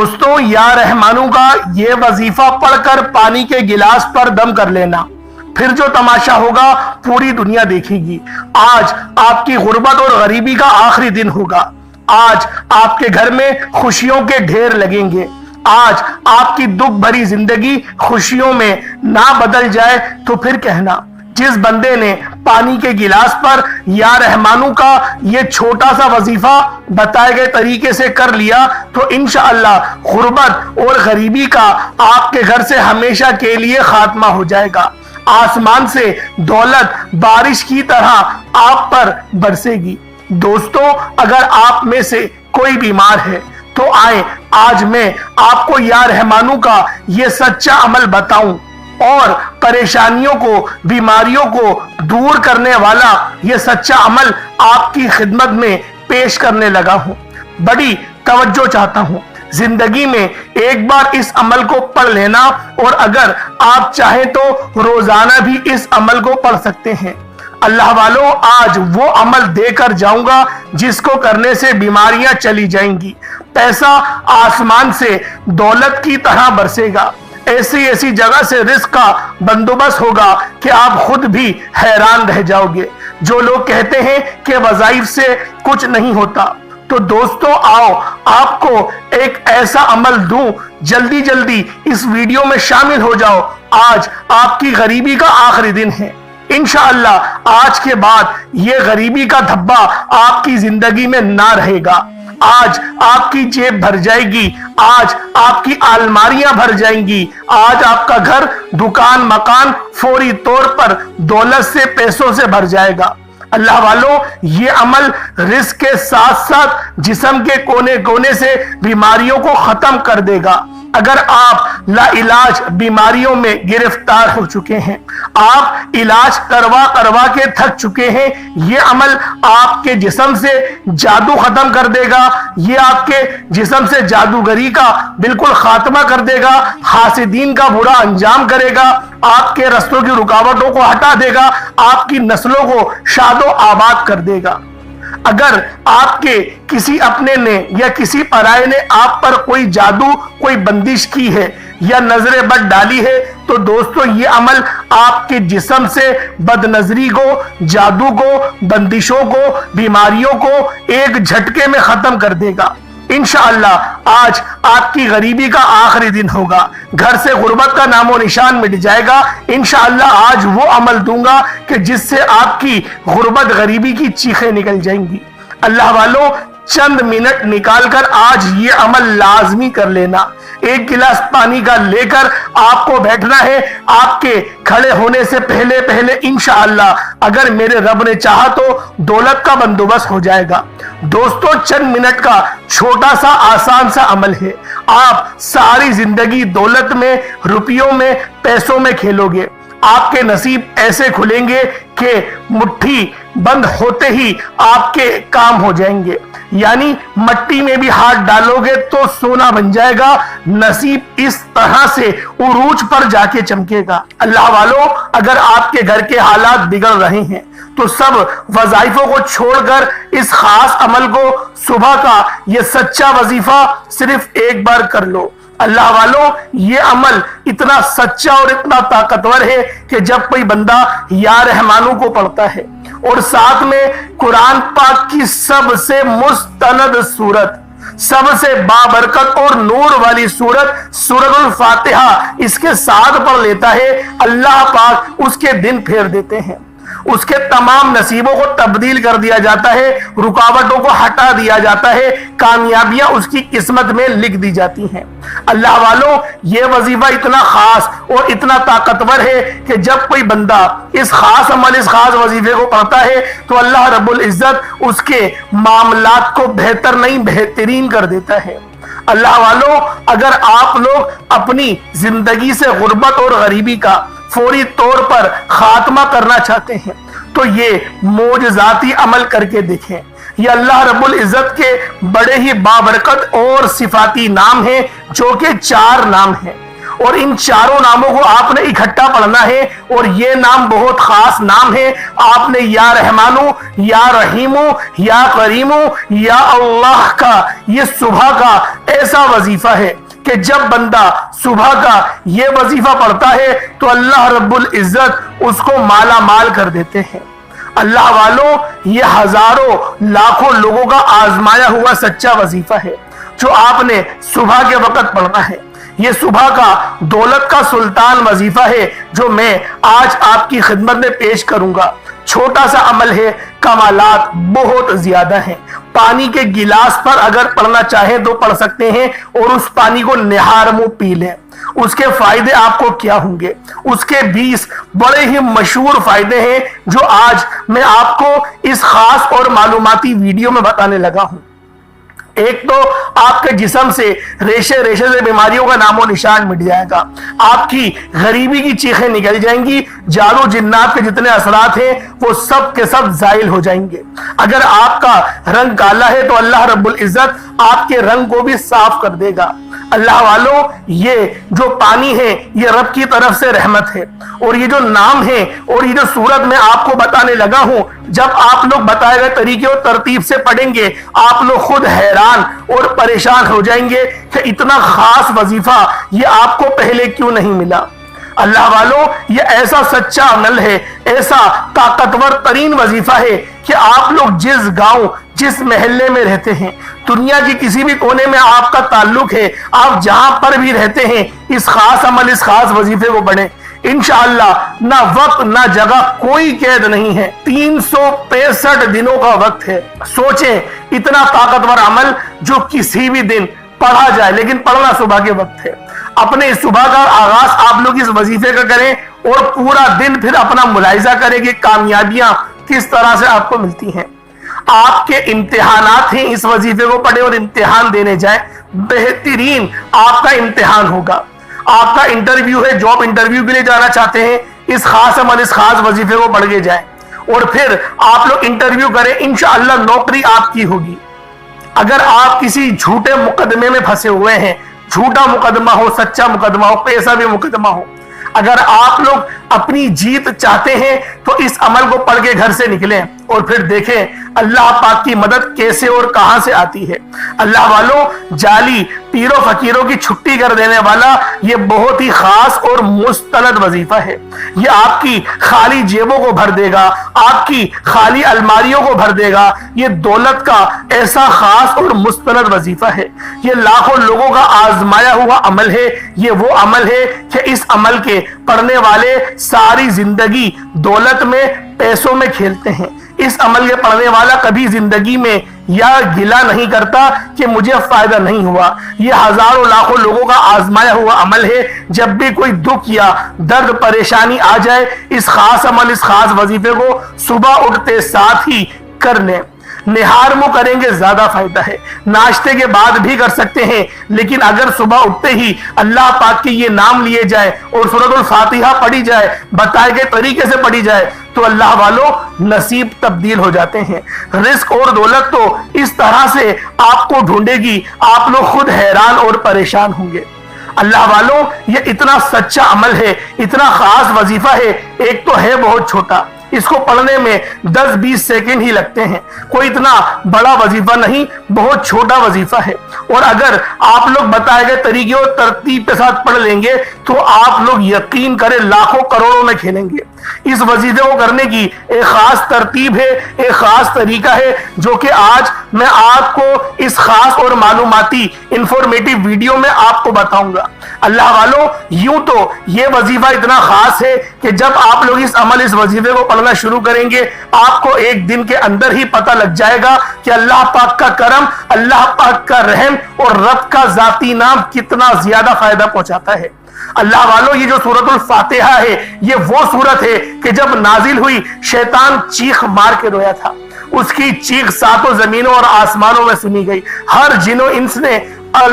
دوستوں، یا رحمانوں کا یہ وظیفہ پڑھ کر پانی کے گلاس پر دم کر لینا، پھر جو تماشا ہوگا پوری دنیا دیکھے گی۔ آج آپ کی غربت اور غریبی کا آخری دن ہوگا۔ آج آپ کے گھر میں خوشیوں کے ڈھیر لگیں گے۔ آج آپ کی دکھ بھری زندگی خوشیوں میں نہ بدل جائے تو پھر کہنا۔ جس بندے نے پانی کے گلاس پر یا رحمانوں کا یہ چھوٹا سا وظیفہ بتائے گئے طریقے سے کر لیا تو انشاءاللہ غربت اور غریبی کا آپ کے گھر سے ہمیشہ کے لیے خاتمہ ہو جائے گا۔ آسمان سے دولت بارش کی طرح آپ پر برسے گی۔ دوستوں، اگر آپ میں سے کوئی بیمار ہے تو آئیں آج میں آپ کو یا رحمانوں کا یہ سچا عمل بتاؤں اور پریشانیوں کو، بیماریوں کو دور کرنے والا یہ سچا عمل آپ کی خدمت میں پیش کرنے لگا ہوں۔ بڑی توجہ چاہتا ہوں، زندگی میں ایک بار اس عمل کو پڑھ لینا، اور اگر آپ چاہیں تو روزانہ بھی اس عمل کو پڑھ سکتے ہیں۔ اللہ والو، آج وہ عمل دے کر جاؤں گا جس کو کرنے سے بیماریاں چلی جائیں گی، پیسہ آسمان سے دولت کی طرح برسے گا، ایسی جگہ سے رزق کا بندوبست ہوگا کہ آپ خود بھی حیران رہ جاؤ گے۔ جو لوگ کہتے ہیں کہ وظائف سے کچھ نہیں ہوتا، تو دوستوں آؤ آپ کو ایک ایسا عمل دوں، جلدی جلدی اس ویڈیو میں شامل ہو جاؤ۔ آج آپ کی غریبی کا آخری دن ہے۔ انشاءاللہ آج کے بعد یہ غریبی کا دھبا آپ کی زندگی میں نہ رہے گا۔ آج آپ کی جیب بھر جائے گی، آج آپ کی الماریاں بھر جائیں گی، آج آپ کا گھر، دکان، مکان فوری طور پر دولت سے، پیسوں سے بھر جائے گا۔ اللہ والو، یہ عمل رزق کے ساتھ ساتھ جسم کے کونے کونے سے بیماریوں کو ختم کر دے گا۔ اگر آپ لا علاج بیماریوں میں گرفتار ہو چکے ہیں، آپ علاج کروا کے تھک چکے ہیں، یہ عمل آپ کے جسم سے جادو ختم کر دے گا، یہ آپ کے جسم سے جادوگری کا بالکل خاتمہ کر دے گا، حاسدین کا برا انجام کرے گا، آپ کے رستوں کی رکاوٹوں کو ہٹا دے گا، آپ کی نسلوں کو شاد و آباد کر دے گا۔ اگر آپ کے کسی اپنے نے یا کسی پرائے نے آپ پر کوئی جادو، کوئی بندش کی ہے یا نظر بد ڈالی ہے تو دوستو یہ عمل آپ کے جسم سے بد نظری کو، جادو کو، بندشوں کو، بیماریوں کو ایک جھٹکے میں ختم کر دے گا۔ انشاءاللہ آج آپ کی غریبی کا آخری دن ہوگا، گھر سے غربت کا نام و نشان مٹ جائے گا۔ انشاءاللہ آج وہ عمل دوں گا کہ جس سے آپ کی غربت، غریبی کی چیخیں نکل جائیں گی۔ اللہ والو، چند منٹ نکال کر آج یہ عمل لازمی کر لینا۔ ایک گلاس پانی کا لے کر آپ کو بیٹھنا ہے۔ آپ کے کھڑے ہونے سے پہلے انشاءاللہ اگر میرے رب نے چاہا تو دولت کا بندوبست ہو جائے گا۔ دوستو، چند منٹ کا چھوٹا سا آسان سا عمل ہے، آپ ساری زندگی دولت میں، روپیوں میں، پیسوں میں کھیلو گے۔ آپ کے نصیب ایسے کھلیں گے کہ مٹھی بند ہوتے ہی آپ کے کام ہو جائیں گے، یعنی مٹی میں بھی ہاتھ ڈالو گے تو سونا بن جائے گا۔ نصیب اس طرح سے عروج پر جا کے چمکے گا۔ اللہ والو، اگر آپ کے گھر کے حالات بگڑ رہے ہیں تو سب وظائفوں کو چھوڑ کر اس خاص عمل کو، صبح کا یہ سچا وظیفہ صرف ایک بار کر لو۔ اللہ والو، یہ عمل اتنا سچا اور اتنا طاقتور ہے کہ جب کوئی بندہ یا رحمانوں کو پڑھتا ہے اور ساتھ میں قرآن پاک کی سب سے مستند سورت، سب سے بابرکت اور نور والی سورت سورۃ الفاتحہ اس کے ساتھ پڑھ لیتا ہے، اللہ پاک اس کے دن پھیر دیتے ہیں، اس کے تمام نصیبوں کو تبدیل کر دیا جاتا ہے، رکاوٹوں کو ہٹا دیا جاتا ہے، کامیابیاں اس کی قسمت میں لکھ دی جاتی ہیں۔ اللہ والو، یہ وظیفہ اتنا خاص اور اتنا طاقتور ہے کہ جب کوئی بندہ اس خاص عمل، اس خاص وظیفے کو پڑھتا ہے تو اللہ رب العزت اس کے معاملات کو بہتر نہیں بہترین کر دیتا ہے۔ اللہ والو، اگر آپ لوگ اپنی زندگی سے غربت اور غریبی کا فوری طور پر خاتمہ کرنا چاہتے ہیں تو یہ معجزاتی عمل کر کے دیکھیں۔ یہ اللہ رب العزت کے بڑے ہی بابرکت اور صفاتی نام ہیں، جو کہ 4 نام ہیں، اور ان چاروں ناموں کو آپ نے اکٹھا پڑھنا ہے، اور یہ نام بہت خاص نام ہے۔ آپ نے یا رحمانو، یا رحیمو، یا کریمو، یا اللہ کا یہ صبح کا ایسا وظیفہ ہے کہ جب بندہ صبح کا یہ وظیفہ پڑھتا ہے تو اللہ رب العزت اس کو مالا مال کر دیتے ہیں۔ اللہ والوں، یہ ہزاروں لاکھوں لوگوں کا آزمایا ہوا سچا وظیفہ ہے جو آپ نے صبح کے وقت پڑھنا ہے۔ یہ صبح کا دولت کا سلطان وظیفہ ہے جو میں آج آپ کی خدمت میں پیش کروں گا۔ چھوٹا سا عمل ہے، کمالات بہت زیادہ ہیں۔ پانی کے گلاس پر اگر پڑھنا چاہیں تو پڑھ سکتے ہیں، اور اس پانی کو نہار منہ پی لیں۔ اس کے فائدے آپ کو کیا ہوں گے؟ اس کے 20 بڑے ہی مشہور فائدے ہیں جو آج میں آپ کو اس خاص اور معلوماتی ویڈیو میں بتانے لگا ہوں۔ ایک تو آپ کے جسم سے ریشے ریشے سے بیماریوں کا نام و نشان مٹ جائے گا، آپ کی غریبی کی چیخیں نکل جائیں گی، جادو جنات کے جتنے اثرات ہیں وہ سب کے سب زائل ہو جائیں گے۔ اگر آپ کا رنگ کالا ہے تو اللہ رب العزت آپ کے رنگ کو بھی صاف کر دے گا۔ اللہ والوں، یہ جو پانی ہے یہ رب کی طرف سے رحمت ہے، اور یہ جو نام ہے اور یہ جو صورت میں آپ کو بتانے لگا ہوں، جب آپ لوگ بتائے گئے طریقے اور ترتیب سے پڑھیں گے آپ لوگ خود حیران اور پریشان ہو جائیں گے کہ اتنا خاص وظیفہ یہ آپ کو پہلے کیوں نہیں ملا۔ اللہ والوں، یہ ایسا سچا عمل ہے، ایسا طاقتور ترین وظیفہ ہے کہ آپ لوگ جس گاؤں جس محلے میں رہتے ہیں، دنیا کی کسی بھی کونے میں آپ کا تعلق ہے، آپ جہاں پر بھی رہتے ہیں، اس خاص عمل اس خاص وظیفے کو پڑھیں۔ انشاءاللہ نہ وقت نہ جگہ کوئی قید نہیں ہے، 365 دنوں کا وقت ہے۔ سوچیں اتنا طاقتور عمل جو کسی بھی دن پڑھا جائے، لیکن پڑھنا صبح کے وقت ہے۔ اپنے صبح کا آغاز آپ لوگ اس وظیفے کا کریں اور پورا دن پھر اپنا ملاحظہ کریں کہ کامیابیاں کس طرح سے آپ کو ملتی ہیں۔ آپ کے امتحانات ہیں، اس وظیفے کو پڑھیں اور امتحان دینے جائیں، بہترین آپ کا امتحان ہوگا۔ آپ کا انٹرویو ہے، جاب انٹرویو کے لیے جانا چاہتے ہیں، اس خاص عمل اس خاص وظیفے کو پڑھ کے جائیں، اور پھر آپ لوگ انٹرویو کریں، انشاءاللہ نوکری آپ کی ہوگی۔ اگر آپ کسی جھوٹے مقدمے میں پھنسے ہوئے ہیں، جھوٹا مقدمہ ہو، سچا مقدمہ ہو، پیسہ بھی مقدمہ ہو، اگر آپ لوگ اپنی جیت چاہتے ہیں تو اس عمل کو پڑھ کے گھر سے نکلیں اور پھر دیکھیں اللہ پاک کی مدد کیسے اور کہاں سے آتی ہے۔ اللہ والوں، جعلی پیروں فقیروں کی چھٹی کر دینے والا یہ بہت ہی خاص اور مستند وظیفہ ہے۔ یہ آپ کی خالی جیبوں کو بھر دے گا، آپ کی خالی الماریوں کو بھر دے گا۔ یہ دولت کا ایسا خاص اور مستند وظیفہ ہے، یہ لاکھوں لوگوں کا آزمایا ہوا عمل ہے۔ یہ وہ عمل ہے کہ اس عمل کے پڑھنے والے ساری زندگی دولت میں پیسوں میں کھیلتے ہیں۔ اس عمل کے پڑھنے والا کبھی زندگی میں یا گلہ نہیں کرتا کہ مجھے فائدہ نہیں ہوا۔ یہ ہزاروں لاکھوں لوگوں کا آزمایا ہوا عمل ہے۔ جب بھی کوئی دکھ یا درد پریشانی آ جائے، اس خاص عمل اس خاص وظیفے کو صبح اٹھتے ساتھ ہی کر لیں۔ نہار منہ کریں گے زیادہ فائدہ ہے، ناشتے کے بعد بھی کر سکتے ہیں، لیکن اگر صبح اٹھتے ہی اللہ پاک کے یہ نام لیے جائے اور سورۃ الفاتحہ پڑھی جائے، بتائے گئے طریقے سے پڑھی جائے، تو اللہ والوں نصیب تبدیل ہو جاتے ہیں۔ رزق اور دولت تو اس طرح سے آپ کو ڈھونڈے گی، آپ لوگ خود حیران اور پریشان ہوں گے۔ اللہ والوں، یہ اتنا سچا عمل ہے، اتنا خاص وظیفہ ہے۔ ایک تو ہے بہت چھوٹا، اس کو پڑھنے میں 10-20 سیکنڈ ہی لگتے ہیں، کوئی اتنا بڑا وظیفہ نہیں، بہت چھوٹا وظیفہ ہے۔ اور اگر آپ لوگ بتائے گئے طریقے اور ترتیب کے ساتھ پڑھ لیں گے تو آپ لوگ یقین کریں لاکھوں کروڑوں میں کھیلیں گے۔ اس وظیفے کو کرنے کی ایک خاص ترتیب ہے، ایک خاص طریقہ ہے جو کہ آج میں آپ کو اس خاص اور معلوماتی انفارمیٹیو ویڈیو میں آپ کو بتاؤں گا۔ اللہ والوں، یوں تو یہ وظیفہ اتنا خاص ہے کہ جب آپ لوگ اس وظیفے کو پڑھنا شروع کریں گے، آپ کو ایک دن کے اندر ہی پتہ لگ جائے گا کہ اللہ پاک کا کرم، اللہ پاک کا رحم اور رب کا ذاتی نام کتنا زیادہ فائدہ پہنچاتا ہے۔ اللہ والوں، یہ جو سورۃ الفاتحہ ہے یہ وہ سورت ہے کہ جب نازل ہوئی شیطان چیخ مار کے رویا تھا۔ اس کی چیخ ساتوں زمینوں اور آسمانوں میں سنی گئی۔ ہر جن و انس نے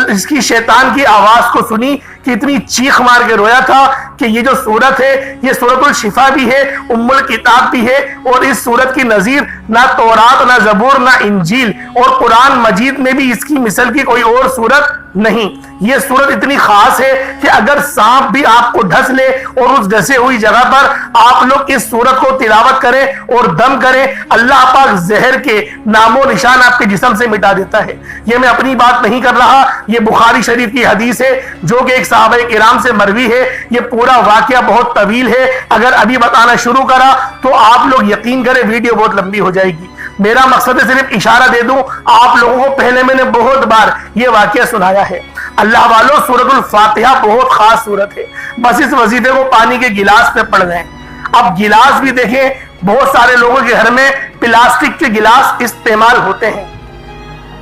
اس کی شیطان کی آواز کو سنی کہ اتنی چیخ مار کے رویا تھا کہ یہ جو سورت ہے یہ سورۃ الشفا بھی ہے، ام الکتاب بھی ہے، اور اس سورت کی نظیر نہ تورات، نہ زبور، نہ انجیل اور قرآن مجید میں بھی اس کی مثل کی کوئی اور سورت نہیں، یہ صورت اتنی خاص ہے کہ اگر سانپ بھی آپ کو ڈھس لے اور اس ڈھسے ہوئی جگہ پر آپ لوگ اس صورت کو تلاوت کریں اور دم کریں، اللہ پاک زہر کے نام و نشان آپ کے جسم سے مٹا دیتا ہے۔ یہ میں اپنی بات نہیں کر رہا، یہ بخاری شریف کی حدیث ہے جو کہ ایک صحابہ کرام سے مروی ہے۔ یہ پورا واقعہ بہت طویل ہے، اگر ابھی بتانا شروع کرا تو آپ لوگ یقین کریں ویڈیو بہت لمبی ہو جائے گی۔ میرا مقصد ہے صرف اشارہ دے دوں، آپ لوگوں کو پہلے میں نے بہت بار یہ واقعہ سنایا ہے۔ اللہ والوں، سورۃ الفاتحہ بہت خاص سورت ہے، بس اس وظیفے کو پانی کے گلاس پہ پڑھ رہے ہیں۔ اب گلاس بھی دیکھیں، بہت سارے لوگوں کے گھر میں پلاسٹک کے گلاس استعمال ہوتے ہیں،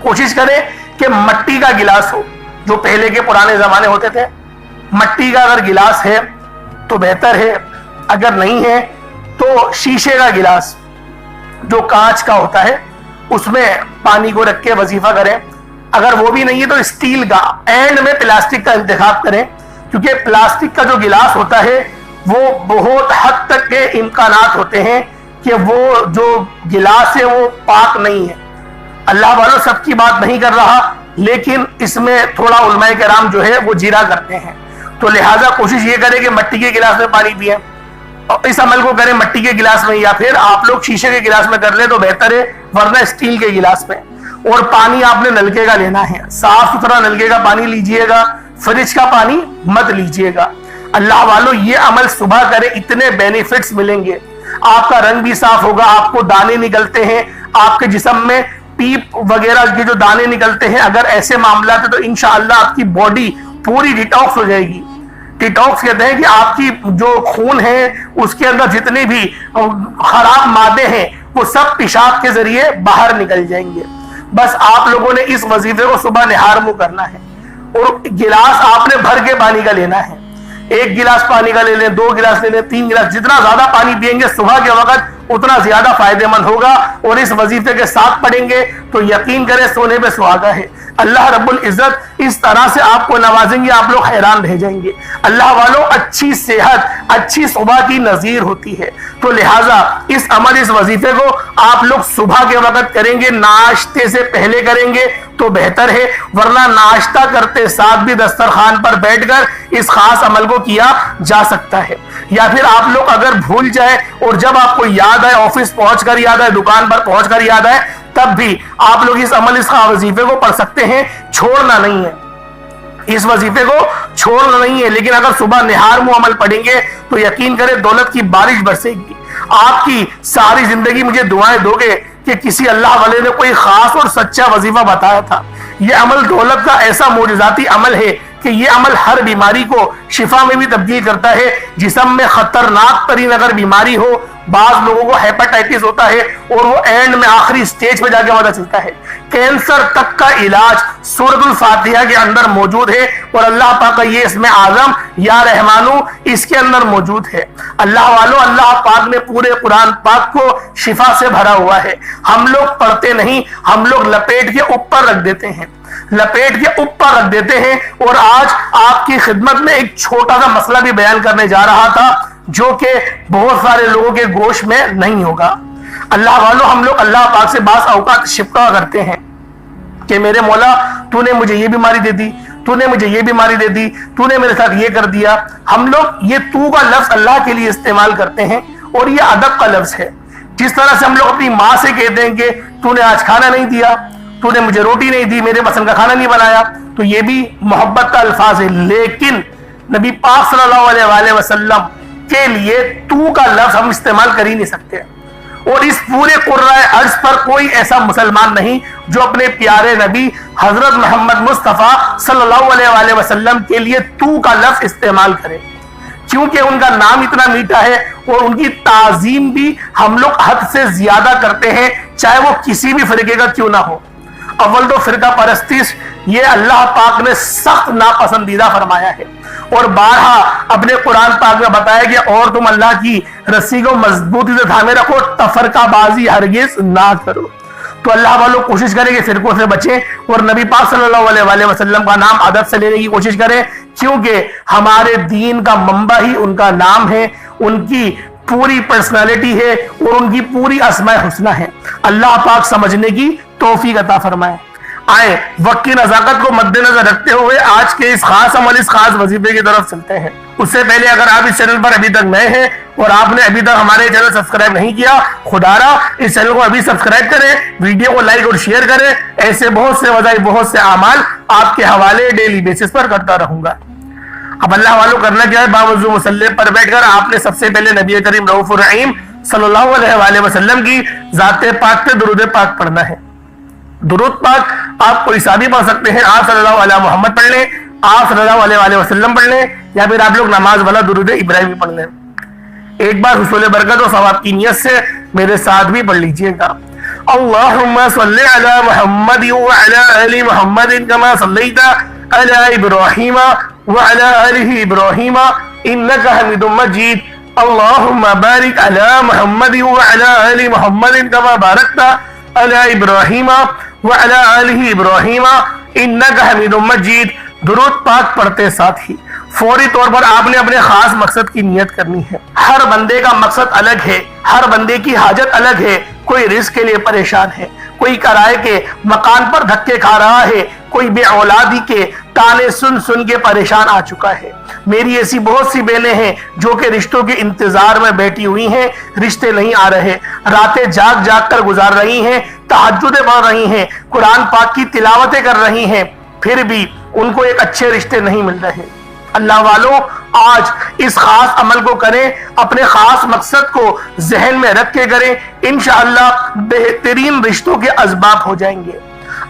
کوشش کریں کہ مٹی کا گلاس ہو، جو پہلے کے پرانے زمانے ہوتے تھے۔ مٹی کا اگر گلاس ہے تو بہتر ہے، اگر نہیں ہے تو شیشے کا گلاس جو کانچ کا ہوتا ہے اس میں پانی کو رکھ کے وظیفہ کریں۔ اگر وہ بھی نہیں ہے تو اسٹیل کا، اینڈ میں پلاسٹک کا انتخاب کریں، کیونکہ پلاسٹک کا جو گلاس ہوتا ہے وہ بہت حد تک کے امکانات ہوتے ہیں کہ وہ جو گلاس ہے وہ پاک نہیں ہے۔ اللہ والوں، سب کی بات نہیں کر رہا، لیکن اس میں تھوڑا علماء کرام جو ہے وہ جیرا کرتے ہیں، تو لہٰذا کوشش یہ کریں کہ مٹی کے گلاس میں پانی پئیں، اور اس عمل کو کریں مٹی کے گلاس میں، یا پھر آپ لوگ شیشے کے گلاس میں کر لیں تو بہتر ہے، ورنہ اسٹیل کے گلاس میں۔ اور پانی آپ نے نلکے کا لینا ہے، صاف ستھرا نلکے کا پانی لیجئے گا، فریج کا پانی مت لیجئے گا۔ اللہ والوں، یہ عمل صبح کریں، اتنے بینیفٹس ملیں گے، آپ کا رنگ بھی صاف ہوگا، آپ کو دانے نکلتے ہیں آپ کے جسم میں، پیپ وغیرہ کے جو دانے نکلتے ہیں، اگر ایسے معاملات ہیں تو انشاءاللہ آپ کی باڈی پوری ڈیٹاکس ہو جائے گی۔ ڈیٹاکس کہتے ہیں کہ آپ کی جو خون ہے اس کے اندر جتنے بھی خراب مادے ہیں وہ سب پیشاب کے ذریعے باہر نکل جائیں گے۔ بس آپ لوگوں نے اس وظیفے کو صبح نہار منہ کرنا ہے، اور گلاس آپ نے بھر کے پانی کا لینا ہے، 1 گلاس پانی کا لے لیں، 2 گلاس لے لیں، 3 گلاس، جتنا زیادہ پانی پئیں گے صبح کے وقت اتنا زیادہ فائدہ مند ہوگا، اور اس وظیفے کے ساتھ پڑھیں گے تو یقین کریں سونے پہ سہاگا ہے۔ اللہ رب العزت اس طرح سے آپ کو نوازیں گے، آپ لوگ حیران رہ جائیں گے۔ اللہ والوں، اچھی صحت اچھی صبح کی نظیر ہوتی ہے، تو لہٰذا اس عمل، اس وظیفے کو آپ لوگ صبح کے وقت کریں گے، ناشتے سے پہلے کریں گے تو بہتر ہے، ورنہ ناشتہ کرتے ساتھ بھی دسترخوان پر بیٹھ کر اس خاص عمل کو کیا جا سکتا ہے۔ یا پھر آپ لوگ اگر بھول جائیں اور جب آپ کو یاد آئے، آفس پہنچ کر یاد آئے، دکان پر پہنچ کر یاد آئے، تب بھی آپ لوگ اس عمل، اس وظیفے کو پڑھ سکتے ہیں، چھوڑنا نہیں ہے، اس وظیفے کو چھوڑنا نہیں ہے۔ لیکن اگر صبح نہار منہ عمل پڑھیں گے تو یقین کریں دولت کی بارش برسے گی۔ آپ کی ساری زندگی مجھے دعائیں دو گے کہ کسی اللہ والے نے کوئی خاص اور سچا وظیفہ بتایا تھا۔ یہ عمل دولت کا ایسا معجزاتی عمل ہے کہ یہ عمل ہر بیماری کو شفا میں بھی تبدیل کرتا ہے۔ جسم میں خطرناک ترین اگر بیماری ہو، بعض لوگوں کو ہیپاٹائٹس ہوتا ہے اور وہ اینڈ میں آخری سٹیج پہ جا کے پتہ چلتا ہے، کینسر تک کا علاج سورۃ الفاتحہ کے اندر موجود ہے، اور اللہ پاک کا یہ اسم اعظم یا رحمانو اس کے اندر موجود ہے۔ اللہ والوں، اللہ پاک نے پورے قرآن پاک کو شفا سے بھرا ہوا ہے، ہم لوگ پڑھتے نہیں، ہم لوگ لپیٹ کے اوپر رکھ دیتے ہیں، لپیٹ کے اوپر رکھ دیتے ہیں۔ اور آج آپ کی خدمت میں ایک چھوٹا سا مسئلہ بھی بیان کرنے جا رہا تھا جو کہ بہت سارے لوگوں کے گوش میں نہیں ہوگا۔ اللہ والوں، ہم لوگ اللہ پاک سے بعض اوقات شکوہ کرتے ہیں کہ میرے مولا تو نے مجھے یہ بیماری دے دی، تو نے مجھے یہ بیماری دے دی، تو نے میرے ساتھ یہ کر دیا۔ ہم لوگ یہ تو کا لفظ اللہ کے لیے استعمال کرتے ہیں، اور یہ ادب کا لفظ ہے۔ جس طرح سے ہم لوگ اپنی ماں سے کہتے ہیں کہ تو نے آج کھانا نہیں دیا، تو نے مجھے روٹی نہیں دی، میرے پسند کا کھانا نہیں بنایا، تو یہ بھی محبت کا الفاظ ہے۔ لیکن نبی پاک صلی اللہ علیہ وآلہ وسلم کے لیے تو کا لفظ ہم استعمال کر ہی نہیں سکتے، اور اس پورے قرۂ ارض پر کوئی ایسا مسلمان نہیں جو اپنے پیارے نبی حضرت محمد مصطفیٰ صلی اللہ علیہ وآلہ وسلم کے لیے تو کا لفظ استعمال کرے، کیونکہ ان کا نام اتنا میٹھا ہے، اور ان کی تعظیم بھی ہم لوگ حد سے زیادہ کرتے ہیں، چاہے وہ کسی بھی فرقے کا کیوں نہ ہو۔ اول تو فرقہ پرستش یہ اللہ پاک نے سخت ناپسندیدہ فرمایا ہے، اور بارہا اپنے قرآن پاک میں بتایا کہ اور تم اللہ کی رسی کو مضبوطی سے تھامے رکھو، تفرقہ بازی ہرگز نہ کرو۔ تو اللہ والوں کوشش کریں کہ فرقوں سے بچیں، اور نبی پاک صلی اللہ علیہ وآلہ وسلم کا نام ادب سے لینے کی کوشش کریں، کیونکہ ہمارے دین کا منبع ہی ان کا نام ہے، ان کی پوری پرسنالٹی ہے، اور ان کی پوری اسماء حسنہ ہے۔ اللہ پاک سمجھنے کی توفیق عطا فرمائے۔ آئے وقت کی نزاکت کو مد نظر رکھتے ہوئے آج کے اس خاص عمل اس خاص وظیفے کی طرف چلتے ہیں۔ اس سے پہلے اگر آپ اس چینل پر ابھی تک نئے ہیں اور آپ نے ابھی تک ہمارے چینل سبسکرائب نہیں کیا، خدا را اس چینل کو ابھی سبسکرائب کریں، ویڈیو کو لائک اور شیئر کریں۔ ایسے بہت سے وظائف، بہت سے اعمال آپ کے حوالے ڈیلی بیسس پر کرتا رہوں گا۔ اب اللہ والوں کرنا کیا ہے، باوضو مصلی پر بیٹھ کر آپ نے سب سے پہلے نبی کریم رؤوف الرحیم صلی اللہ علیہ وآلہ وسلم کی ذات پاک پہ درود پاک پڑھنا ہے۔ درود پاک آپ کوئی سا بھی پڑھ سکتے ہیں، آپ صلی اللہ علیہ محمد پڑھ لیں، آپ صلی اللہ علیہ وآلہ وسلم پڑھ لیں، یا پھر آپ لوگ نماز والا درود ابراہیمی پڑھ لیں۔ ایک بار حصول برکت و ثواب کی نیت سے میرے ساتھ بھی پڑھ لیجئے گا۔ اللہم صلی علی محمد وعلی آل محمد کما صلیت علی ابراہیم وعلی آل ابراہیم انک حمید مجید۔ اللہم بارک علی محمد وعلی آل محمد کما بارکت علی ابراہیم وعلی آل ابراہیم انک حمید مجید۔ درود پاک پڑھتے ساتھ ہی فوری طور پر آپ نے اپنے خاص مقصد کی نیت کرنی ہے۔ ہر بندے کا مقصد الگ ہے، ہر بندے کی حاجت الگ ہے۔ کوئی رزق کے لیے پریشان ہے، کوئی کرائے کے مکان پر دھکے کھا رہا ہے، کوئی بے اولادی کے تانے سن سن کے پریشان آ چکا ہے۔ میری ایسی بہت سی بہنیں ہیں جو کہ رشتوں کے انتظار میں بیٹھی ہوئی ہیں، رشتے نہیں آ رہے، راتیں جاگ جاگ کر گزار رہی ہیں، تہجدیں پڑھ رہی ہیں، قرآن پاک کی تلاوتیں کر رہی ہیں، پھر بھی ان کو ایک اچھے رشتے نہیں مل رہے۔ اللہ والوں آج اس خاص عمل کو کریں، اپنے خاص مقصد کو ذہن میں رکھ کے کریں، انشاءاللہ بہترین رشتوں کے اسباب ہو جائیں گے۔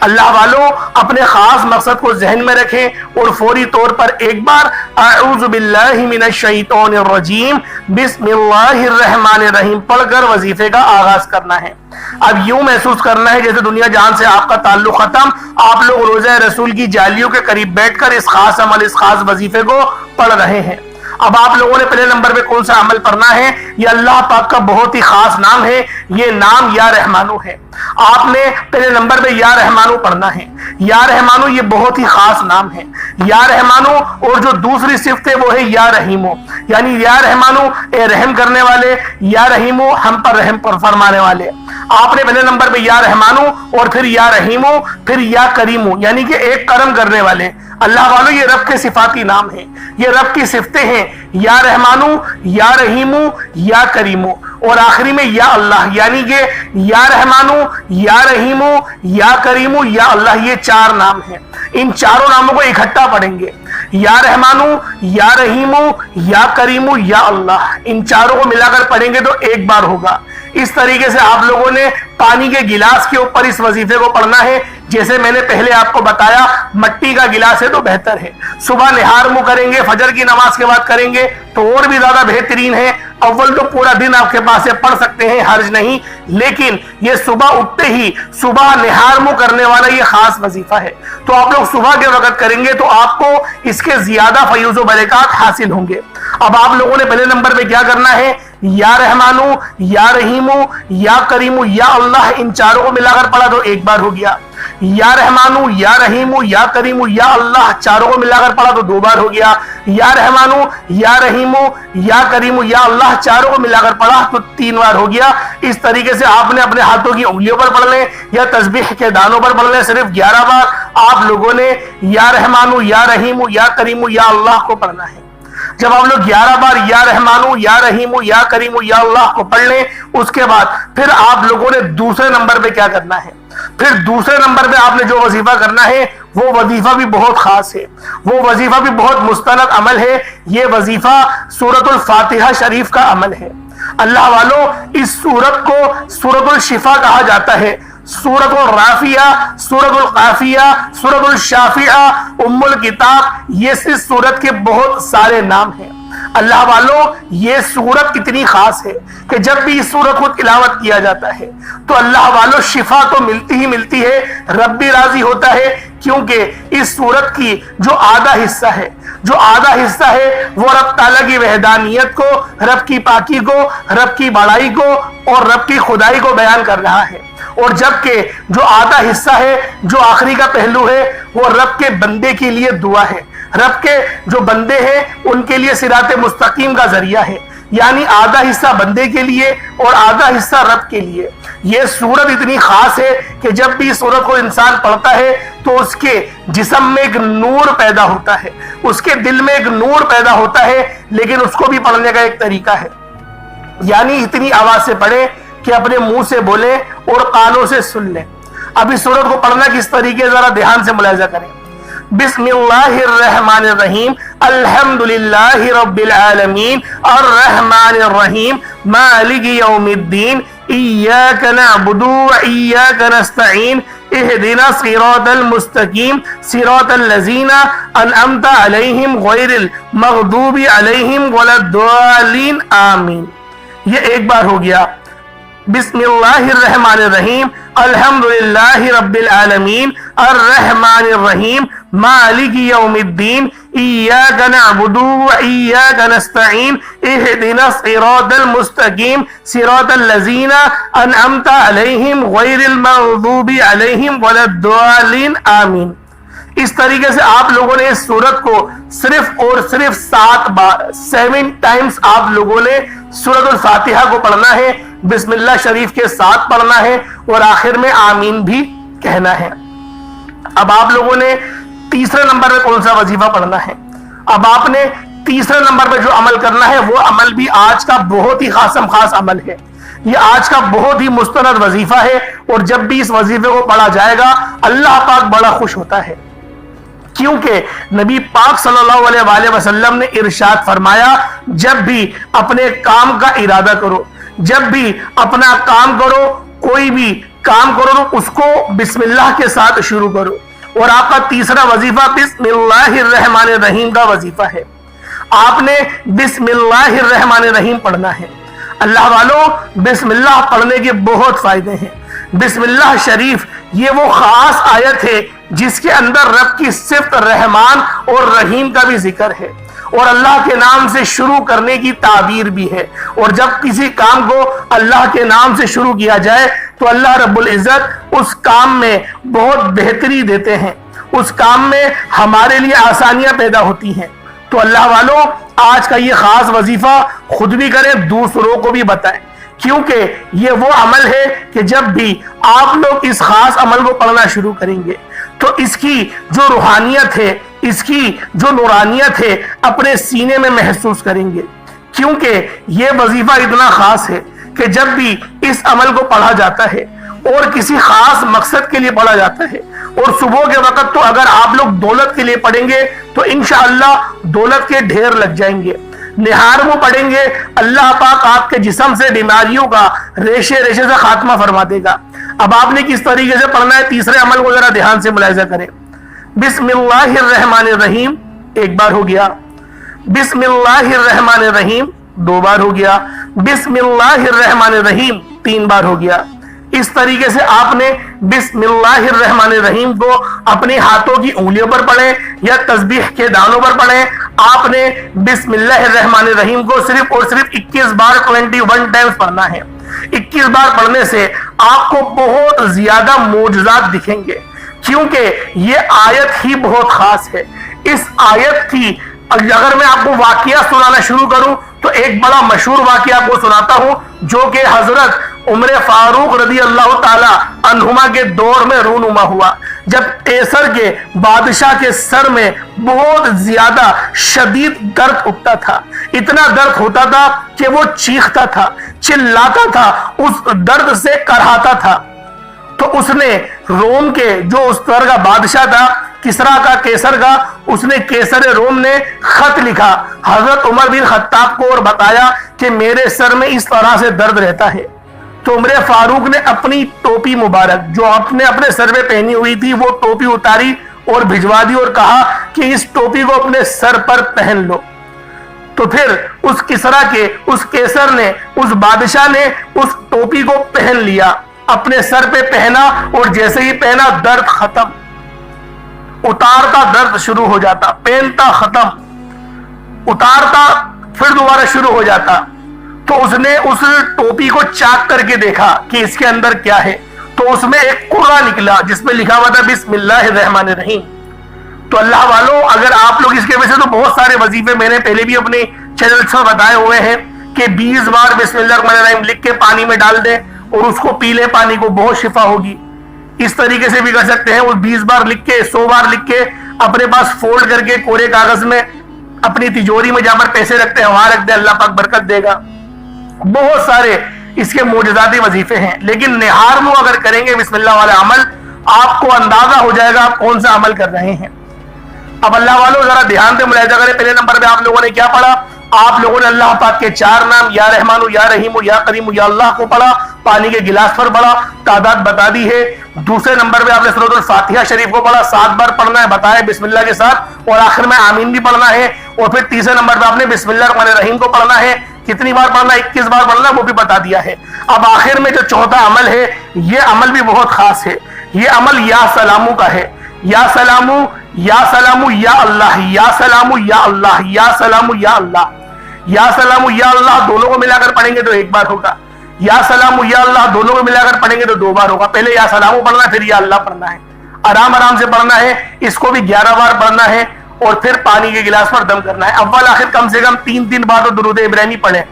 اللہ والوں اپنے خاص مقصد کو ذہن میں رکھیں اور فوری طور پر ایک بار اعوذ باللہ من الشیطان الرجیم بسم اللہ الرحمن الرحیم پڑھ کر وظیفے کا آغاز کرنا ہے۔ اب یوں محسوس کرنا ہے جیسے دنیا جہان سے آپ کا تعلق ختم، آپ لوگ روزہ رسول کی جالیوں کے قریب بیٹھ کر اس خاص عمل، اس خاص وظیفے کو پڑھ رہے ہیں۔ اب آپ لوگوں نے پہلے نمبر پہ کون سا عمل پڑھنا ہے؟ یہ اللہ پاک کا بہت ہی خاص نام ہے، یہ نام یا رحمانو ہے۔ آپ نے پہلے نمبر پہ یا رحمانو پڑھنا ہے۔ یا رحمانو یہ بہت ہی خاص نام ہے۔ یا رحمانو اور جو دوسری صفت ہے وہ ہے یا رحیمو، یعنی یا رحمانو اے رحم کرنے والے، یا رحیمو ہم پر رحم فرمانے والے۔ آپ نے پہلے نمبر پہ یا رحمانو اور پھر یا رحیمو، پھر یا کریمو، یعنی کہ ایک کرم کرنے والے۔ اللہ والوں یہ رب کے صفاتی نام ہیں، یہ رب کی صفتیں ہیں، یا رحمانو، یا رحیمو، یا کریمو، اور آخری میں یا اللہ، یعنی کہ یا رحمانو، یا رحیمو، یا کریمو، یا اللہ، یہ چار نام ہیں۔ ان چاروں ناموں کو اکٹھا پڑھیں گے، یا رحمانو، یا رحیمو، یا کریمو، یا اللہ، ان چاروں کو ملا کر پڑھیں گے تو ایک بار ہوگا۔ اس طریقے سے آپ لوگوں نے پانی کے گلاس کے اوپر اس وظیفے کو پڑھنا ہے، جیسے میں نے پہلے آپ کو بتایا مٹی کا گلاس ہے تو بہتر ہے۔ صبح نہار منہ کریں گے، فجر کی نماز کے بعد کریں گے تو اور بھی زیادہ بہترین ہے۔ اول تو پورا دن آپ کے پاس سے پڑھ سکتے ہیں، حرج نہیں، لیکن یہ صبح اٹھتے ہی صبح نہار منہ کرنے والا یہ خاص وظیفہ ہے، تو آپ لوگ صبح کے وقت کریں گے تو آپ کو اس کے زیادہ فیوز و برکات حاصل ہوں گے۔ اب آپ لوگوں نے پہلے نمبر پہ کیا کرنا ہے؟ یا رحمانو، یا رحیمو، یا کریمو، یا اللہ، ان چاروں کو ملا کر پڑھا تو ایک بار ہو گیا۔ یا رحمانو، یا رحیمو، یا کریمو، یا اللہ، چاروں کو ملا کر پڑھا تو دو بار ہو گیا۔ یا رحمانو، یا رحیمو، یا کریمو، یا اللہ، چاروں کو ملا کر پڑھا تو تین بار ہو گیا۔ اس طریقے سے آپ نے اپنے ہاتھوں کی انگلیوں پر پڑھ لیں یا تسبیح کے دانوں پر پڑھ لیں، صرف 11 بار آپ لوگوں نے یا رحمانو، یا رحیمو، یا کریمو، یا اللہ کو پڑھنا ہے۔ جب آپ لوگ 11 بار یا رحمانو، یا رحیمو، یا کریمو، یا اللہ کو پڑھ لیں، اس کے بعد پھر آپ لوگوں نے دوسرے نمبر پہ کیا کرنا ہے؟ پھر دوسرے نمبر پہ آپ نے جو وظیفہ کرنا ہے وہ وظیفہ بھی بہت خاص ہے، وہ وظیفہ بھی بہت مستند عمل ہے۔ یہ وظیفہ سورۃ الفاتحہ شریف کا عمل ہے۔ اللہ والوں اس سورت کو سورۃ الشفا کہا جاتا ہے، سورۃ الرافیہ، سورۃ القافیہ، سورۃ الشافیہ، ام الکتاب، یہ اس سورت کے بہت سارے نام ہیں۔ اللہ والوں یہ سورت کتنی خاص ہے کہ جب بھی اس سورت کو تلاوت کیا جاتا ہے تو اللہ والوں شفا تو ملتی ہی ملتی ہے، رب بھی راضی ہوتا ہے، کیونکہ اس سورت کی جو آدھا حصہ ہے وہ رب تعالیٰ کی وحدانیت کو، رب کی پاکی کو، رب کی بڑائی کو اور رب کی خدائی کو بیان کر رہا ہے، اور جبکہ جو آدھا حصہ ہے، جو آخری کا پہلو ہے، وہ رب کے بندے کے لیے دعا ہے، رب کے جو بندے ہیں ان کے لیے صراط مستقیم کا ذریعہ ہے۔ یعنی آدھا حصہ بندے کے لیے اور آدھا حصہ رب کے لیے۔ یہ سورت اتنی خاص ہے کہ جب بھی اس سورت کو انسان پڑھتا ہے تو اس کے جسم میں ایک نور پیدا ہوتا ہے، اس کے دل میں ایک نور پیدا ہوتا ہے، لیکن اس کو بھی پڑھنے کا ایک طریقہ ہے، یعنی اتنی آواز سے پڑھیں کہ اپنے منہ سے بولیں اور کانوں سے سن لیں۔ اب اس سورت کو پڑھنا کس طریقے ذرا دھیان سے ملاحظہ کریں۔ بسم اللہ الرحمن الرحیم، الحمدللہ رب العالمین، الرحمن الرحیم، مالک یوم الدین، ایاک نعبد و ایاک نستعین، اہدنا الصراط المستقیم، صراط الذین انعمت علیہم غیر المغضوب علیہم ولا الضالین، آمین۔ یہ ایک بار ہو گیا۔ بسم اللہ الرحمن الرحیم، الحمدللہ رب العالمین، الرحمن الرحیم، مالک یوم الدین، ایاک نعبد و ایاک نستعین، اہدنا الصراط المستقیم، صراط الذین انعمت علیہم غیر المغضوب علیہم ولا الضالین، آمین۔ اس طریقے سے آپ لوگوں نے اس سورت کو صرف اور صرف 7 ٹائمز آپ لوگوں نے سورت الفاتحہ کو پڑھنا ہے، بسم اللہ شریف کے ساتھ پڑھنا ہے اور آخر میں آمین بھی کہنا ہے۔ اب آپ لوگوں نے تیسرے نمبر پہ کون سا وظیفہ پڑھنا ہے؟ اب آپ نے تیسرے نمبر پہ جو عمل کرنا ہے وہ عمل بھی آج کا بہت ہی خاص عمل ہے، یہ آج کا بہت ہی مستند وظیفہ ہے، اور جب بھی اس وظیفے کو پڑھا جائے گا اللہ پاک بڑا خوش ہوتا ہے، کیونکہ نبی پاک صلی اللہ علیہ وآلہ وسلم نے ارشاد فرمایا، جب بھی اپنے کام کا ارادہ کرو، جب بھی اپنا کام کرو، کوئی بھی کام کرو تو اس کو بسم اللہ کے ساتھ شروع کرو، اور آپ کا تیسرا وظیفہ بسم اللہ الرحمن الرحیم کا وظیفہ ہے۔ آپ نے بسم اللہ الرحمن الرحیم پڑھنا ہے۔ اللہ والوں، بسم اللہ پڑھنے کے بہت فائدے ہیں۔ بسم اللہ شریف یہ وہ خاص آیت ہے جس کے اندر رب کی صفت رحمان اور رحیم کا بھی ذکر ہے، اور اللہ کے نام سے شروع کرنے کی تعبیر بھی ہے، اور جب کسی کام کو اللہ کے نام سے شروع کیا جائے تو اللہ رب العزت اس کام میں بہت بہتری دیتے ہیں، اس کام میں ہمارے لیے آسانیاں پیدا ہوتی ہیں۔ تو اللہ والوں، آج کا یہ خاص وظیفہ خود بھی کریں، دوسروں کو بھی بتائیں، کیونکہ یہ وہ عمل ہے کہ جب بھی آپ لوگ اس خاص عمل کو پڑھنا شروع کریں گے تو اس کی جو روحانیت ہے، اس کی جو نورانیت ہے اپنے سینے میں محسوس کریں گے، کیونکہ یہ وظیفہ اتنا خاص ہے کہ جب بھی اس عمل کو پڑھا جاتا ہے اور کسی خاص مقصد کے لیے پڑھا جاتا ہے، اور صبح کے وقت تو اگر آپ لوگ دولت کے لیے پڑھیں گے تو انشاءاللہ دولت کے ڈھیر لگ جائیں گے، نہار وہ پڑھیں گے، اللہ پاک آپ کے جسم سے بیماریوں کا ریشے ریشے سے خاتمہ فرما دے گا۔ اب آپ نے کس طریقے سے پڑھنا ہے، تیسرے عمل کو ذرا دھیان سے ملاحظہ کریں۔ بسم اللہ الرحمن الرحیم ایک بار ہو گیا، بسم اللہ الرحمن الرحیم 2 بار ہو گیا، بسم اللہ الرحمن الرحیم 3 بار ہو گیا۔ اس طریقے سے آپ نے بسم اللہ الرحمن الرحیم کو اپنے ہاتھوں کی انگلیوں پر پڑھیں یا تسبیح کے دانوں پر پڑھیں۔ آپ نے بسم اللہ الرحمن الرحیم کو صرف اور صرف 21 بار 21 ٹائمز پڑھنا ہے۔ 21 بار پڑھنے سے آپ کو بہت زیادہ معجزات دکھیں گے، کیونکہ یہ آیت ہی بہت خاص ہے۔ اس آیت کی اگر میں آپ کو واقعہ سنانا شروع کروں تو ایک بڑا مشہور واقعہ آپ کو سناتا ہوں، جو کہ حضرت عمر فاروق رضی اللہ تعالی عنہما کے دور میں رونما ہوا، جب قیصر کے بادشاہ کے سر میں بہت زیادہ شدید درد اٹھتا تھا، اتنا درد ہوتا تھا کہ وہ چیختا تھا، چلاتا تھا، اس درد سے کرہاتا تھا۔ تو اس نے روم کے جو اس طرح کا بادشاہ تھا، کسرا کا، قیصر کا، اس نے قیصر روم نے خط لکھا حضرت عمر بن خطاب کو اور بتایا کہ میرے سر میں اس طرح سے درد رہتا ہے۔ تو عمر فاروق نے اپنی ٹوپی مبارک جو آپ نے اپنے سر میں پہنی ہوئی تھی وہ ٹوپی اتاری اور بھجوا دی اور کہا کہ اس ٹوپی کو اپنے سر پر پہن لو۔ تو پھر اس کسرا کے، اس قیصر نے، اس بادشاہ نے اس ٹوپی کو پہن لیا، اپنے سر پہ پہنا، اور جیسے ہی پہنا درد ختم، اتارتا درد شروع ہو جاتا، پہنتا ختم، اتارتا پھر دوبارہ شروع ہو جاتا۔ تو اس نے اس ٹوپی کو چاک کر کے دیکھا کہ اس کے اندر کیا ہے، تو اس میں ایک قرآن نکلا جس میں لکھا ہوا تھا بسم اللہ الرحمن الرحیم۔ تو اللہ والوں، اگر آپ لوگ اس کے وجہ سے تو بہت سارے وظیفے میں نے پہلے بھی اپنے چینل سے بتائے ہوئے ہیں کہ 20 بار بسم اللہ الرحمن الرحیم لکھ کے پانی میں ڈال دیں اور اس کو پی لیں، پانی کو بہت شفا ہوگی۔ اس طریقے سے بھی کر سکتے ہیں، وہ 20 بار لکھ کے 100 بار لکھ کے اپنے پاس فولڈ کر کے کورے کاغذ میں اپنی تجوری میں جہاں پر پیسے رکھتے ہیں وہاں رکھ دیں، اللہ پاک برکت دے گا۔ بہت سارے اس کے معجزاتی وظیفے ہیں، لیکن نہار منہ اگر کریں گے بسم اللہ والا عمل آپ کو اندازہ ہو جائے گا آپ کون سا عمل کر رہے ہیں۔ اب اللہ والوں ذرا دھیان سے ملاحظہ کریں، پہلے نمبر پہ آپ لوگوں نے کیا پڑھا؟ آپ لوگوں نے اللہ پاک کے 4 نام یا رحمان یا رحیم یا کریم یا اللہ کو پڑھا، پانی کے گلاس پر پڑھا، تعداد بتا دی ہے۔ دوسرے نمبر پہ آپ نے سورۃ الفاتحہ شریف کو پڑھا، 7 بار پڑھنا ہے بتائے بسم اللہ کے ساتھ، اور آخر میں آمین بھی پڑھنا ہے۔ اور پھر تیسرے نمبر پہ آپ نے بسم اللہ الرحمن الرحیم کو پڑھنا ہے، کتنی بار پڑھنا ہے؟ 21 بار پڑھنا ہے، وہ بھی بتا دیا ہے۔ اب آخر میں جو چوتھا عمل ہے یہ عمل بھی بہت خاص ہے، یہ عمل یا سلامو کا ہے۔ یا سلامو یا سلامو یا اللہ، یا سلامو یا اللہ، یا سلامو یا اللہ، یا سلامو یا اللہ دونوں کو ملا کر پڑھیں گے تو 1 بار ہوگا، یا سلامو یا اللہ دونوں کو ملا کر پڑھیں گے تو 2 بار ہوگا۔ پہلے یا سلامو پڑھنا ہے، پھر یا اللہ پڑھنا ہے، آرام آرام سے پڑھنا ہے، اس کو بھی 11 بار پڑھنا ہے، اور پھر پانی کے گلاس پر دم کرنا ہے۔ اول آخر کم سے کم 3 بار تو درود ابراہیمی پڑھیں،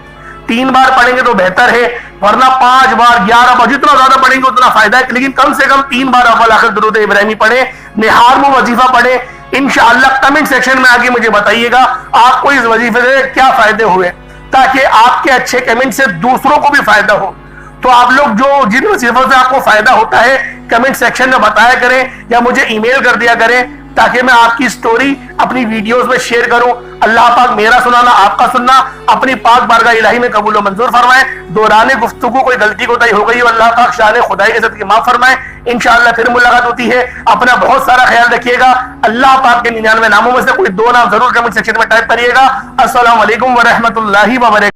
3 بار پڑھیں گے تو بہتر ہے، ورنہ 5 بار 11 بار جتنا زیادہ پڑھیں گے اتنا فائدہ ہے، لیکن کم سے کم 3 بار اول آخر درود ابراہیمی پڑھیں، نہار منہ وظیفہ پڑھیں۔ انشاءاللہ کمنٹ سیکشن میں آگے مجھے بتائیے گا آپ کو اس وظیفے سے کیا فائدے ہوئے، تاکہ آپ کے اچھے کمنٹ سے دوسروں کو بھی فائدہ ہو۔ تو آپ لوگ جو جن وظیفوں سے آپ کو فائدہ ہوتا ہے کمنٹ سیکشن میں بتایا کریں یا مجھے ای میل کر دیا کریں، تاکہ میں آپ کی سٹوری اپنی ویڈیوز میں شیئر کروں۔ اللہ پاک میرا سنانا آپ کا سننا اپنی پاک بارگاہ الہی میں قبول و منظور فرمائے۔ دوران گفتگو کوئی غلطی کوتاہی ہو گئی ہو اللہ پاک شان خدائی کے صدقے معاف فرمائے۔ انشاءاللہ پھر ملاقات ہوتی ہے، اپنا بہت سارا خیال رکھیے گا۔ اللہ پاک کے 99 ناموں میں سے کوئی 2 نام ضرور کمنٹ سیکشن میں ٹائپ کریے گا۔ السلام علیکم ورحمۃ اللہ وبرکاتہ۔